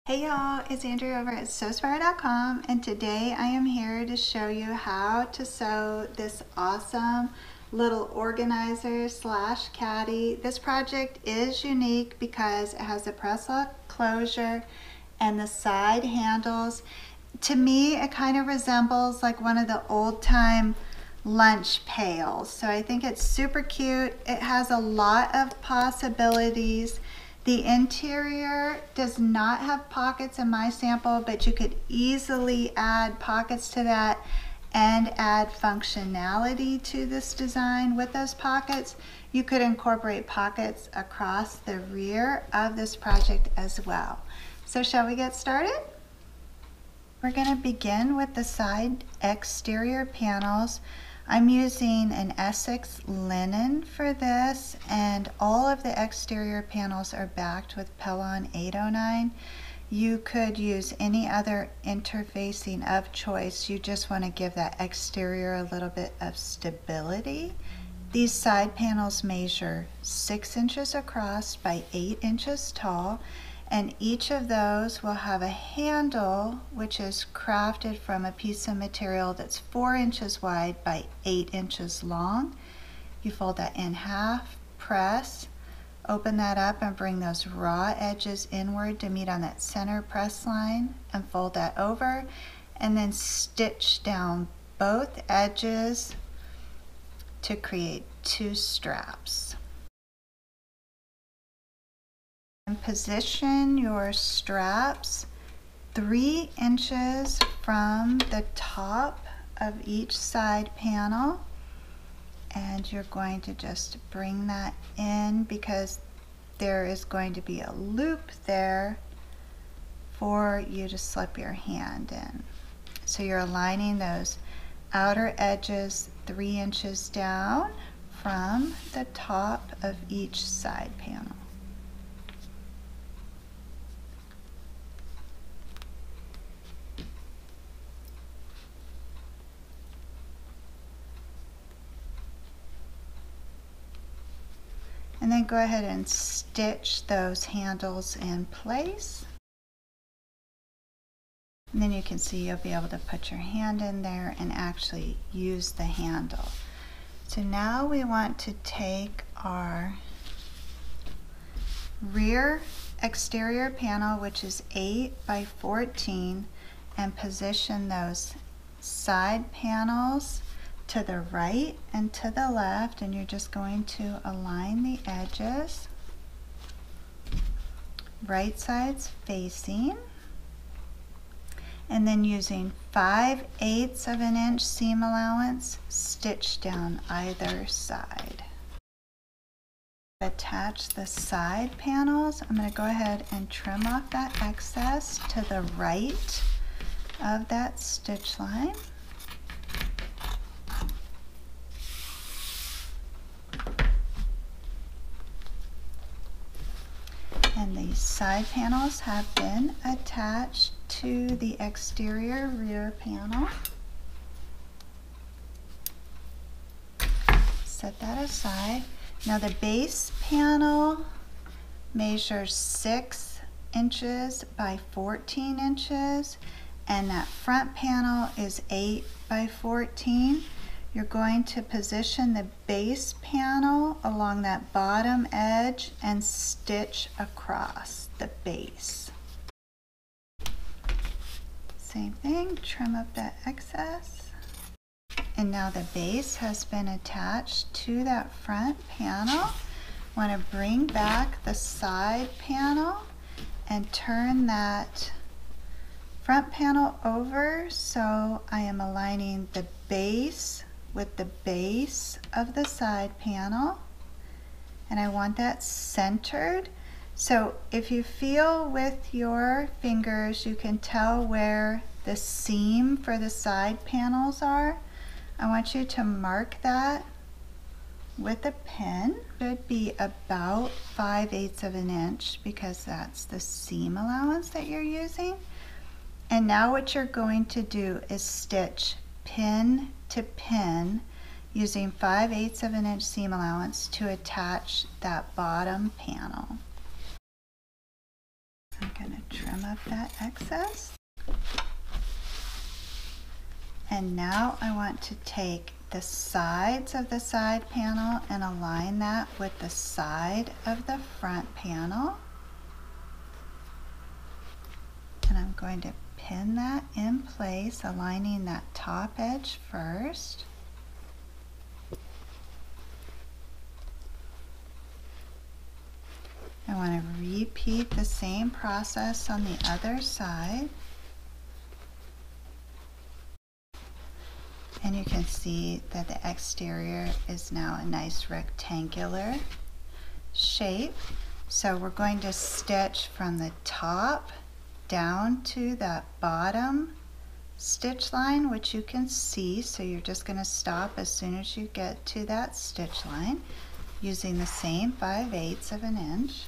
Hey y'all, it's Andrea over at Sewspire.com, and today I am here to show you how to sew this awesome little organizer slash caddy. This project is unique because it has a press lock closure and the side handles. To me, it kind of resembles like one of the old time lunch pails. So I think it's super cute. It has a lot of possibilities. The interior does not have pockets in my sample, but you could easily add pockets to that and add functionality to this design with those pockets. You could incorporate pockets across the rear of this project as well. So shall we get started? We're going to begin with the side exterior panels. I'm using an Essex linen for this, and all of the exterior panels are backed with Pellon 809. You could use any other interfacing of choice. You just want to give that exterior a little bit of stability. These side panels measure 6 inches across by 8 inches tall, and each of those will have a handle which is crafted from a piece of material that's 4 inches wide by 8 inches long. You fold that in half, press, open that up and bring those raw edges inward to meet on that center press line, and fold that over, and then stitch down both edges to create 2 straps. And position your straps 3 inches from the top of each side panel, and you're going to just bring that in because there is going to be a loop there for you to slip your hand in. So you're aligning those outer edges 3 inches down from the top of each side panel. And then go ahead and stitch those handles in place. And then you can see you'll be able to put your hand in there and actually use the handle. So now we want to take our rear exterior panel, which is 8 by 14, and position those side panels to the right and to the left, and you're just going to align the edges, right sides facing, and then using 5/8 of an inch seam allowance, stitch down either side. Attach the side panels. I'm going to go ahead and trim off that excess to the right of that stitch line. And these side panels have been attached to the exterior rear panel. Set that aside. Now the base panel measures 6 inches by 14 inches, and that front panel is 8 by 14. You're going to position the base panel along that bottom edge and stitch across the base. Same thing, trim up that excess. And now the base has been attached to that front panel. Want to bring back the side panel and turn that front panel over, so I am aligning the base with the base of the side panel, and I want that centered. So if you feel with your fingers, you can tell where the seam for the side panels are. I want you to mark that with a pin. It should be about 5/8 of an inch because that's the seam allowance that you're using. And now what you're going to do is stitch pin to pin using 5/8 of an inch seam allowance to attach that bottom panel. I'm going to trim trim up that excess. And now I want to take the sides of the side panel and align that with the side of the front panel. And I'm going to pin that in place, aligning that top edge first. I want to repeat the same process on the other side. And you can see that the exterior is now a nice rectangular shape. So we're going to stitch from the top down to that bottom stitch line, which you can see. So you're just going to stop as soon as you get to that stitch line using the same 5/8 of an inch.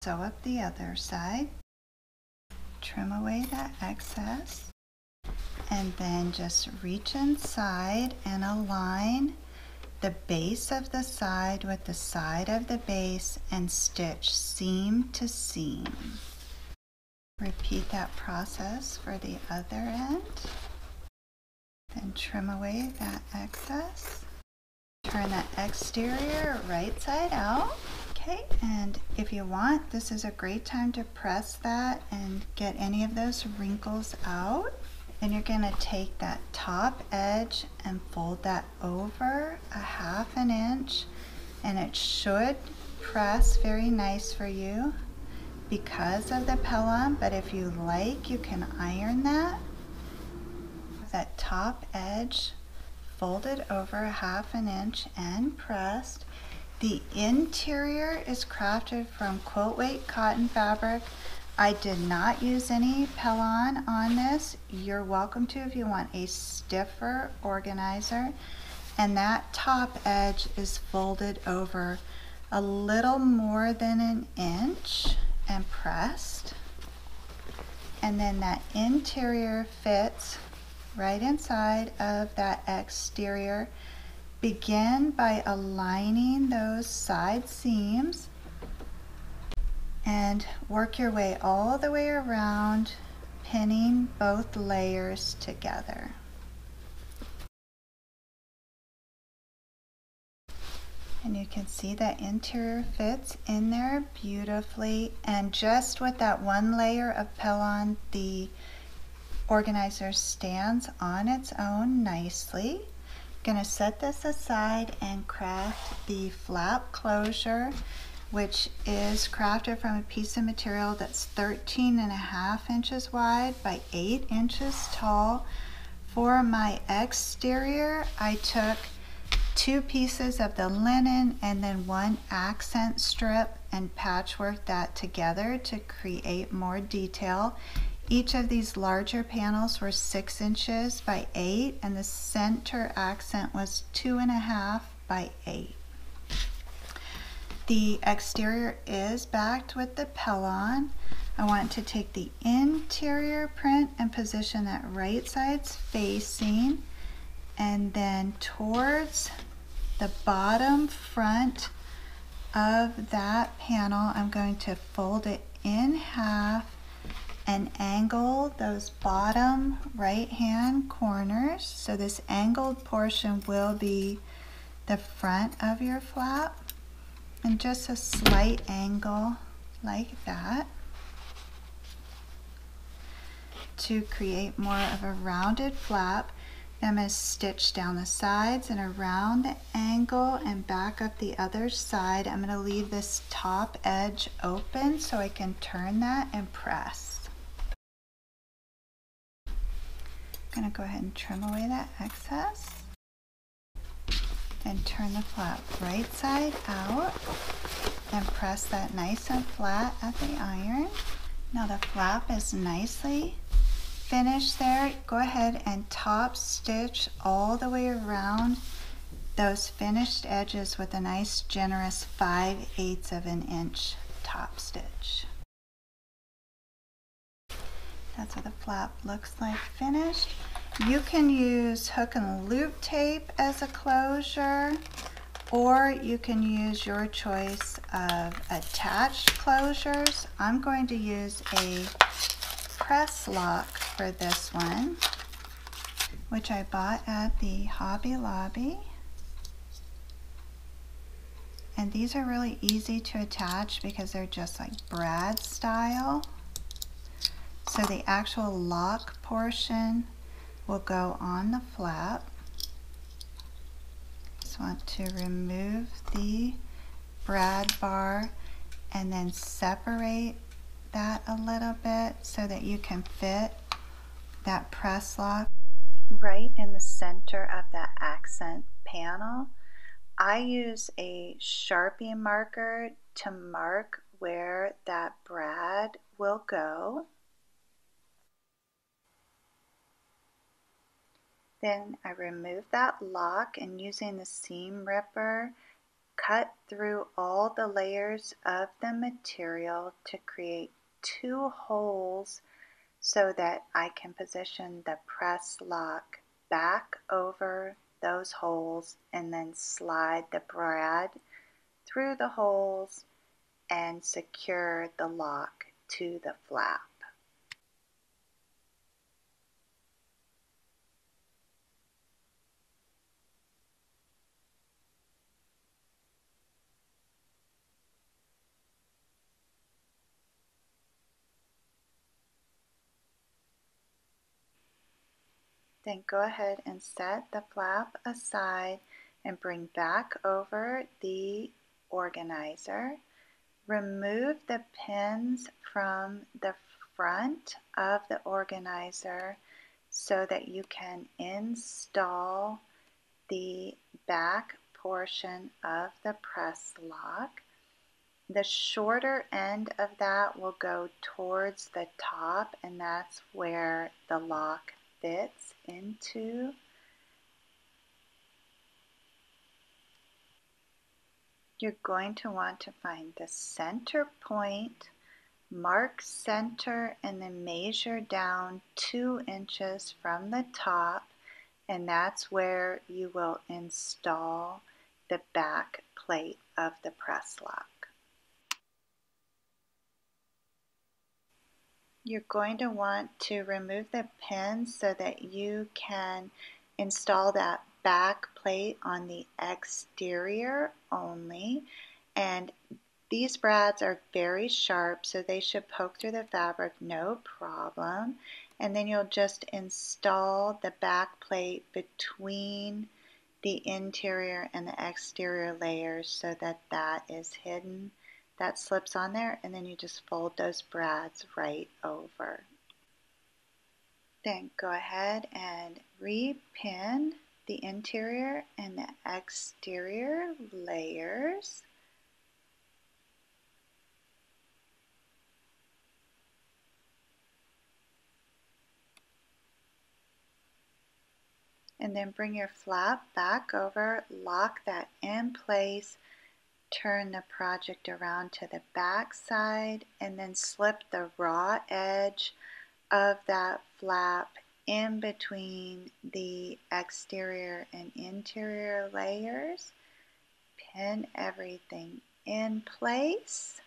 Sew up the other side, trim away that excess, and then just reach inside and align the base of the side with the side of the base and stitch seam to seam. Repeat that process for the other end. Then trim away that excess. Turn that exterior right side out. Okay, and if you want, this is a great time to press that and get any of those wrinkles out. Then you're going to take that top edge and fold that over a 1/2 inch, and it should press very nice for you because of the pellon, but if you like, you can iron that. That top edge folded over a 1/2 inch and pressed. The interior is crafted from quilt weight cotton fabric. I did not use any pellon on this. You're welcome to if you want a stiffer organizer. And that top edge is folded over a little more than an inch and pressed. And then that interior fits right inside of that exterior. Begin by aligning those side seams and work your way all the way around, pinning both layers together. And you can see that interior fits in there beautifully, and just with that one layer of pellon, the organizer stands on its own nicely. Going to set this aside and craft the flap closure, which is crafted from a piece of material that's 13.5 inches wide by 8 inches tall. For my exterior, I took 2 pieces of the linen and then 1 accent strip and patchwork that together to create more detail. Each of these larger panels were 6 inches by 8, and the center accent was 2.5 by 8. The exterior is backed with the pellon. I want to take the interior print and position that right side's facing, and then towards the bottom front of that panel, I'm going to fold it in half and angle those bottom right hand corners. So this angled portion will be the front of your flap, and just a slight angle like that to create more of a rounded flap. Then I'm going to stitch down the sides and around the angle and back up the other side. I'm going to leave this top edge open so I can turn that and press. I'm going to go ahead and trim away that excess and turn the flap right side out and press that nice and flat at the iron. Now the flap is nicely finished there. Go ahead and top stitch all the way around those finished edges with a nice generous 5/8 of an inch top stitch. That's what the flap looks like finished. You can use hook and loop tape as a closure, or you can use your choice of attached closures. I'm going to use a press lock for this one, which I bought at the Hobby Lobby. And these are really easy to attach because they're just like brad style. So the actual lock portion will go on the flap. Just want to remove the brad bar and then separate that a little bit so that you can fit that press lock right in the center of that accent panel. I use a Sharpie marker to mark where that brad will go. Then I remove that lock and using the seam ripper, cut through all the layers of the material to create 2 holes so that I can position the press lock back over those holes and then slide the brad through the holes and secure the lock to the flap. Then go ahead and set the flap aside and bring back over the organizer. Remove the pins from the front of the organizer so that you can install the back portion of the press lock. The shorter end of that will go towards the top, and that's where the lock fits into. You're going to want to find the center point, mark center, and then measure down 2 inches from the top, and that's where you will install the back plate of the press lock. You're going to want to remove the pins so that you can install that back plate on the exterior only. And these brads are very sharp, so they should poke through the fabric no problem. And then you'll just install the back plate between the interior and the exterior layers so that that is hidden. That slips on there, and then you just fold those brads right over. Then go ahead and repin the interior and the exterior layers. And then bring your flap back over, lock that in place, turn the project around to the back side, and then slip the raw edge of that flap in between the exterior and interior layers. Pin everything in place.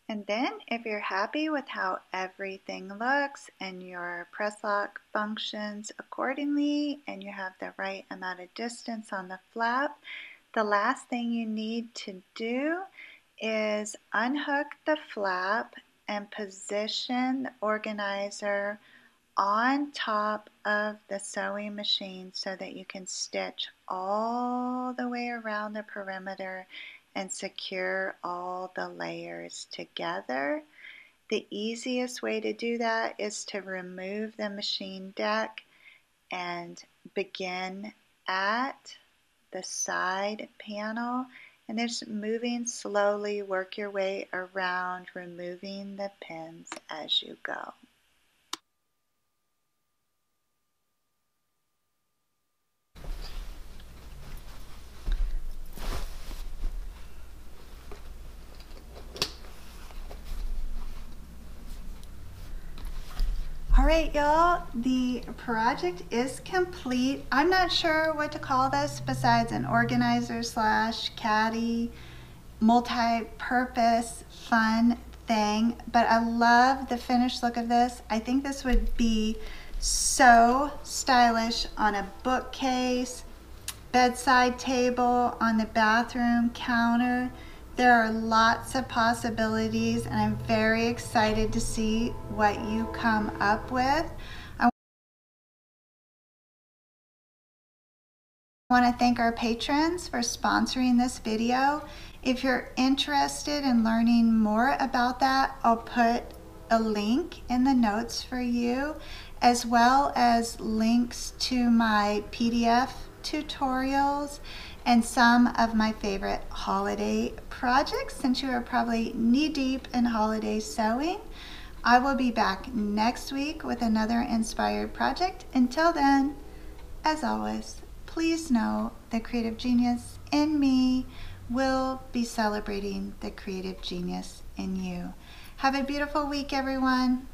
And then if you're happy with how everything looks and your press lock functions accordingly and you have the right amount of distance on the flap, the last thing you need to do is unhook the flap and position the organizer on top of the sewing machine so that you can stitch all the way around the perimeter and secure all the layers together. The easiest way to do that is to remove the machine deck and begin at the side panel, and just moving slowly, work your way around, removing the pins as you go. right, y'all, the project is complete. I'm not sure what to call this besides an organizer slash caddy multi-purpose fun thing, but I love the finished look of this. I think this would be so stylish on a bookcase, bedside table, on the bathroom counter. There are lots of possibilities, and I'm very excited to see what you come up with. I want to thank our patrons for sponsoring this video. If you're interested in learning more about that, I'll put a link in the notes for you, as well as links to my PDF tutorials and some of my favorite holiday projects, since you are probably knee-deep in holiday sewing. I will be back next week with another inspired project. Until then, as always, please know the creative genius in me will be celebrating the creative genius in you. Have a beautiful week, everyone.